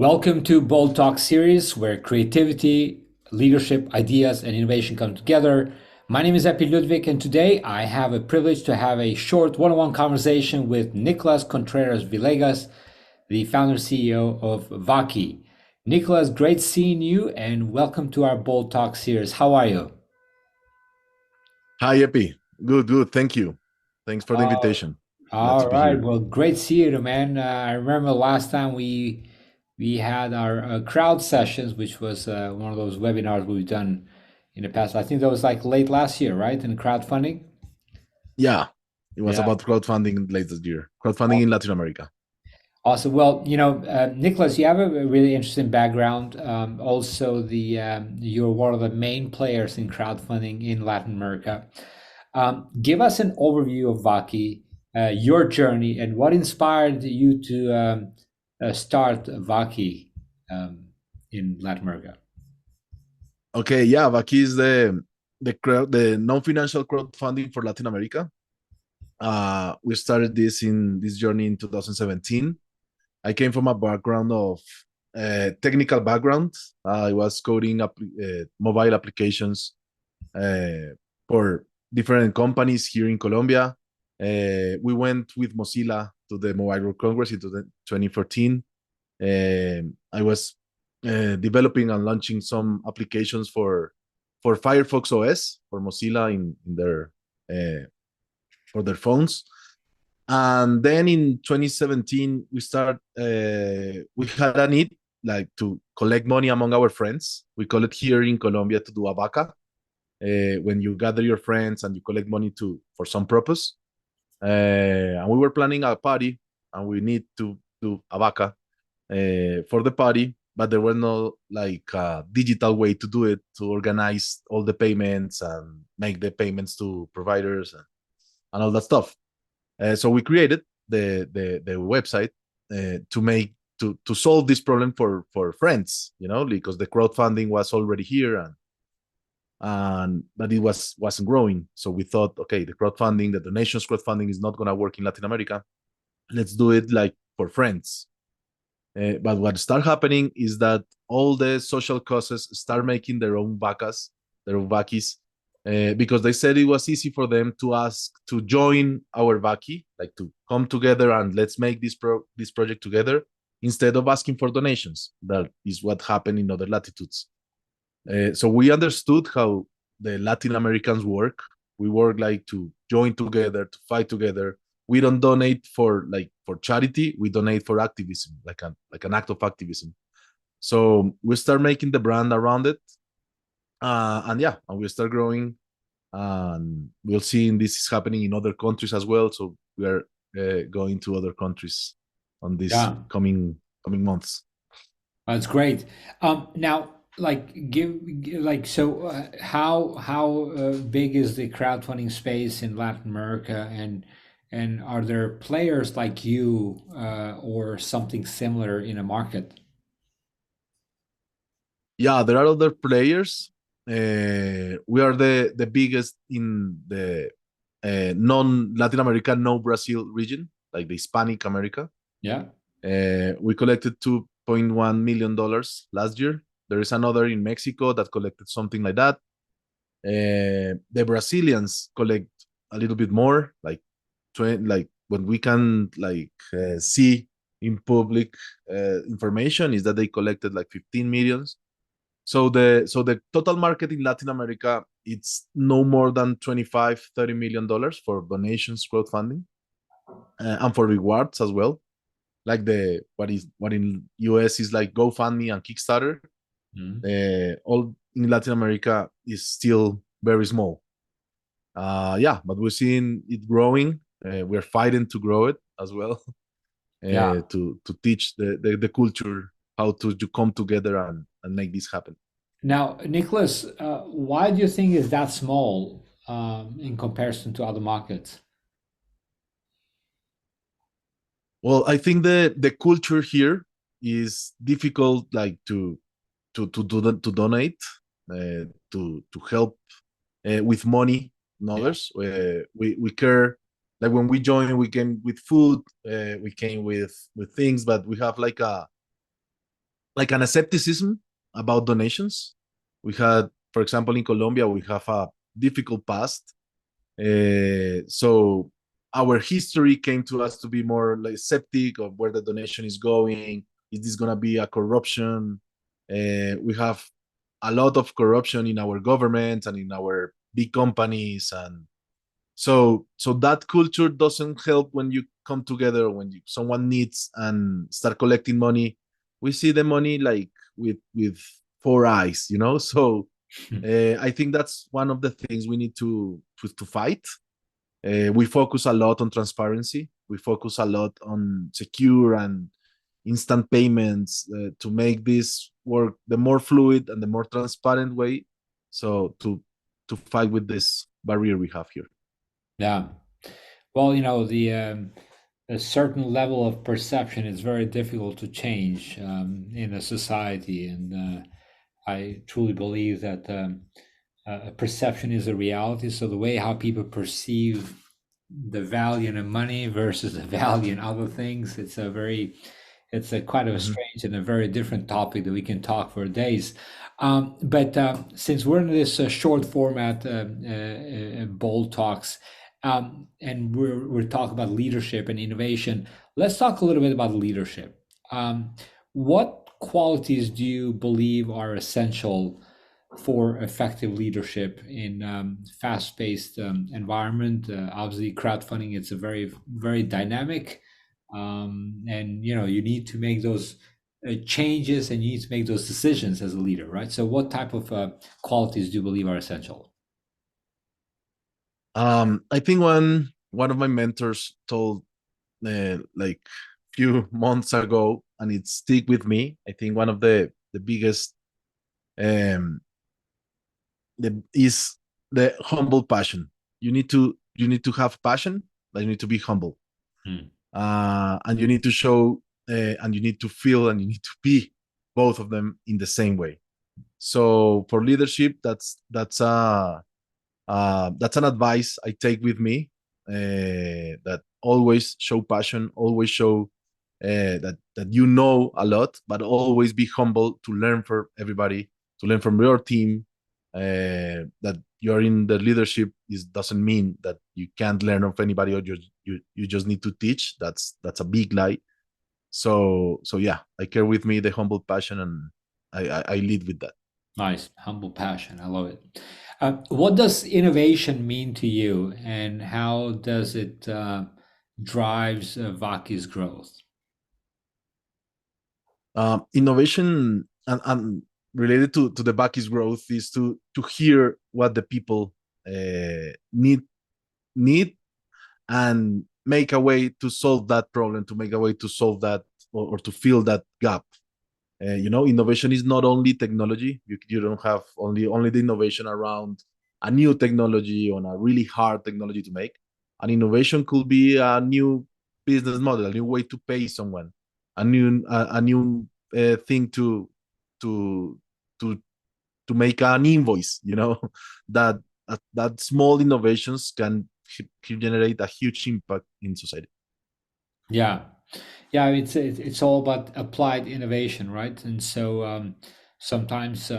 Welcome to Bold Talk series where creativity, leadership, ideas, and innovation come together. My name is Ludvik, and today I have a privilege to have a short one-on-one conversation with Nicolas Contreras Villegas, the founder CEO of VAKI. Nicolas, great seeing you, and welcome to our Bold Talk series. How are you? Hi, Epi. Good. Thank you. Thanks for the Uh, invitation. Glad to all be right. here. Well, great seeing you, man. I remember last time we had our crowd sessions, which was one of those webinars we've done in the past. I think that was like late last year, right? In crowdfunding. Yeah, it was Yeah. about crowdfunding late this year. Crowdfunding in Latin America. Awesome. Well, Nicholas, you have a really interesting background. Also, you're one of the main players in crowdfunding in Latin America. Give us an overview of Vaki, your journey, and what inspired you to start Vaki um, in Latin America. Okay, yeah, VAKI is the non-financial crowdfunding for Latin America. We started this journey in 2017. I came from a background of technical background. I was coding mobile applications for different companies here in Colombia. We went with Mozilla to the Mobile World Congress in 2014. I was developing and launching some applications for Firefox OS for Mozilla in their for their phones. And then in 2017, we had a need like to collect money among our friends. We call it here in Colombia to do a vaca, when you gather your friends and you collect money for some purpose. And we were planning a party, and we need to do a vaca for the party, but there was no like digital way to do it, to organize all the payments and make the payments to providers and all that stuff. So we created the website to solve this problem for friends, because the crowdfunding was already here, and but it wasn't growing. So we thought, okay, the donations crowdfunding is not gonna work in Latin America. Let's do it like for friends. But what start happening is that all the social causes start making their own vacas, their own vakis, because they said it was easy for them to ask to join our vaki, like to come together and let's make this project together, instead of asking for donations. That is what happened in other latitudes. So we understood how the Latin Americans work. We work like to join together, to fight together. We don't donate for charity. We donate for activism, like an act of activism. So we start making the brand around it, and yeah, and we start growing. And we'll see this is happening in other countries as well. So we are going to other countries on these Yeah. coming months. That's great. Now, how big is the crowdfunding space in Latin America, and are there players like you or something similar in a market? Yeah, there are other players. We are the biggest in the non Latin America, no Brazil region, like the Hispanic America. Yeah. We collected $2.1 million last year. There is another in Mexico that collected something like that. The Brazilians collect a little bit more, like like when we can see in public information is that they collected like 15 millions. So the total market in Latin America, it's no more than 25-30 million dollars for donations, crowdfunding, and for rewards as well. Like what in US is like GoFundMe and Kickstarter. Mhm. All in Latin America is still very small. Yeah, but we're seeing it growing. We're fighting to grow it as well, Yeah. to teach the culture how to come together and make this happen. Now, Nicholas, why do you think is that small in comparison to other markets? Well, I think the culture here is difficult, like to donate, to help with money and Yeah. others. We care, like when we join, we came with food, we came with things, but we have like like an skepticism about donations. We had, for example, in Colombia, we have a difficult past. So our history came to us to be more like skeptic of where the donation is going. Is this going to be a corruption? We have a lot of corruption in our government and in our big companies, and so that culture doesn't help when you come together, when someone needs and start collecting money. We see the money like with four eyes, you know. So I think that's one of the things we need to fight. We focus a lot on transparency. We focus a lot on secure and instant payments to make this work the more fluid and the more transparent way. So to fight with this barrier we have here. Yeah. Well, the a certain level of perception is very difficult to change in a society, and I truly believe that perception is a reality. So the way how people perceive the value in money versus the value in other things, it's a quite of a Mhm. strange and a very different topic that we can talk for days. But since we're in this short format, bold talks, and we're talking about leadership and innovation, let's talk a little bit about leadership. What qualities do you believe are essential for effective leadership in fast-paced environment? Obviously, crowdfunding, it's a very dynamic, and you need to make those changes, and you need to make those decisions as a leader, right? So, what type of qualities do you believe are essential? I think one of my mentors told like few months ago, and it stick with me. I think one of the biggest um, is the humble passion. You need to have passion, but you need to be humble, Hmm. and you need to show, and you need to feel, and you need to be both of them in the same way. So for leadership, that's an advice I take with me. That always show passion, always show that you know a lot, but always be humble to learn from everybody, to learn from your team. That you're in the leadership is doesn't mean that you can't learn of anybody, or you just need to teach. That's a big lie. So yeah, I carry with me the humble passion, and I lead with that. Nice, humble passion. I love it. What does innovation mean to you, and how does it drives VAKI's growth? Innovation and related to the Baki's growth is to hear what the people need and make a way to solve that problem, to make a way to solve that, or to fill that gap. Innovation is not only technology. You don't have only the innovation around a new technology on a really hard technology to make. An innovation could be a new business model, a new way to pay someone, a new thing to to to make an invoice. That that small innovations can generate a huge impact in society. Yeah, yeah. It's all about applied innovation, right? And so sometimes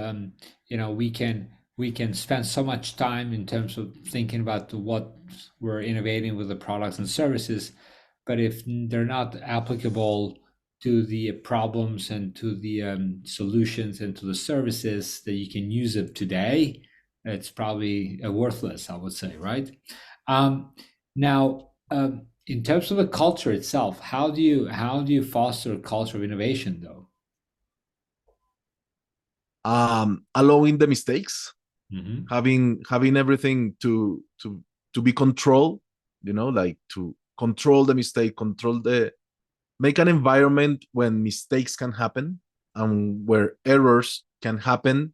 we can spend so much time in terms of thinking about what we're innovating with the products and services, but if they're not applicable to the problems and to the solutions and to the services that you can use it today, it's probably worthless, I would say, right? Now, in terms of the culture itself, how do you foster a culture of innovation, though? Allowing the mistakes, Hmm. having everything to be controlled, like to control the mistake, control the make an environment when mistakes can happen and where errors can happen,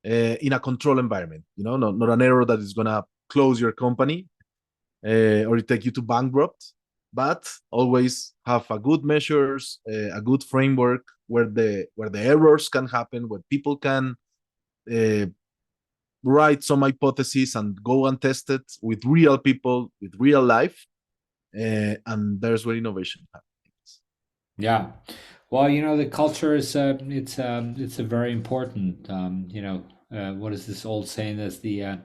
in a control environment, not an error that is gonna close your company, or it take you to bankrupt, but always have a good measures, a good framework where the errors can happen, where people can uh, write some hypotheses and go and test it with real people, with real life, and there's where innovation happens. Yeah. Well, the culture is it's a very important. What is this old saying? That's the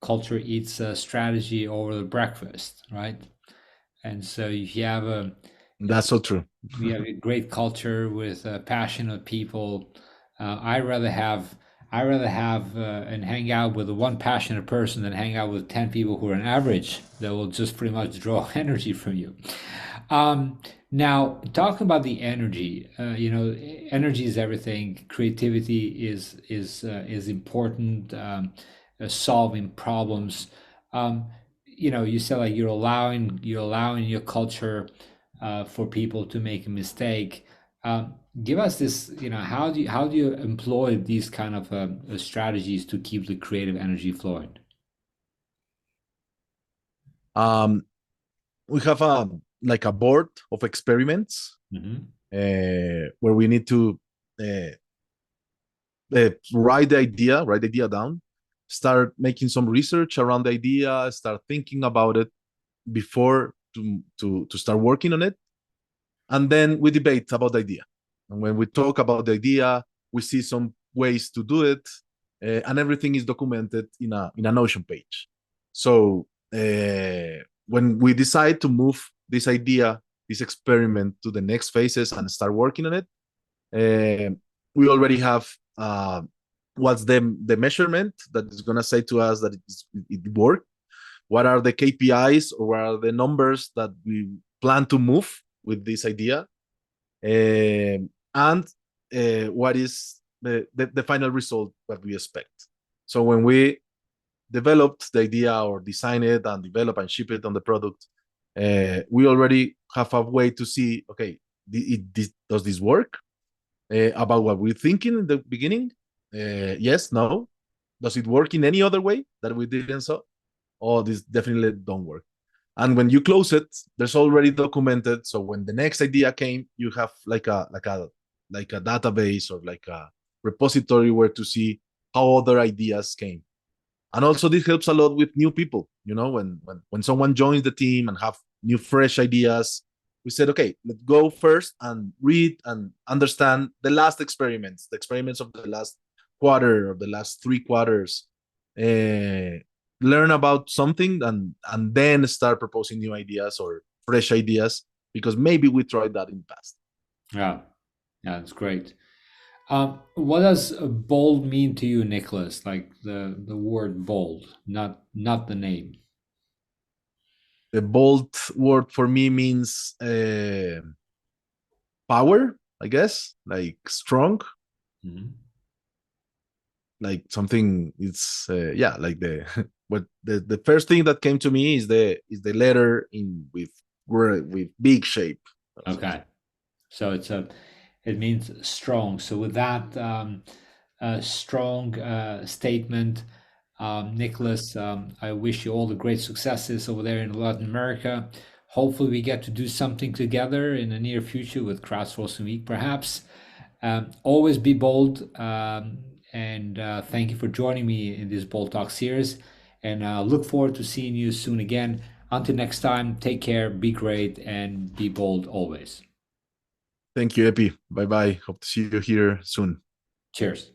culture eats strategy over the breakfast, right? And so if That's so true. you have a great culture with passionate people, I rather have and hang out with one passionate person than hang out with 10 people who are an average that will just pretty much draw energy from you. Um, Now, talking about the energy, energy is everything. Creativity is important. Solving problems. You said like you're allowing your culture for people to make a mistake. Give us this. How do you employ these kind of strategies to keep the creative energy flowing? um, we have a like a board of experiments Hmm. where we need to uh, write the idea down, start making some research around the idea, start thinking about it before to start working on it, and then we debate about the idea. And when we talk about the idea, we see some ways to do it, and everything is documented in a Notion page. So when we decide to move this idea, this experiment to the next phases and start working on it, uh, we already have what's the measurement that is going to say to us that it worked. What are the KPIs or what are the numbers that we plan to move with this idea, and what is the final result that we expect. So when we developed the idea or design it and develop and ship it on the product, we already have a way to see, okay, does this work? About what we're thinking in the beginning? Yes, no. Does it work in any other way that we didn't saw? Oh, this definitely don't work. And when you close it, there's already documented. So when the next idea came, you have like a database or like a repository where to see how other ideas came. And also this helps a lot with new people. When someone joins the team and have new fresh ideas, we said, okay, let's go first and read and understand the experiments of the last quarter or the last 3 quarters, uh, learn about something, and then start proposing new ideas or fresh ideas because maybe we tried that in the past. Yeah, yeah, that's great. What does bold mean to you, Nicholas? Like the word bold, not the name. The bold word for me means power, I guess, like strong, Mhm. like something. It's yeah, like the what the first thing that came to me is the letter in with big shape. Okay, so it means strong. So with that strong statement, Nicholas, I wish you all the great successes over there in Latin America. Hopefully, we get to do something together in the near future with Crowdsourcing Week, perhaps. Always be bold, and thank you for joining me in this Bold Talk series. And look forward to seeing you soon again. Until next time, take care, be great, and be bold always. Thank you, Epi. Bye bye. Hope to see you here soon. Cheers.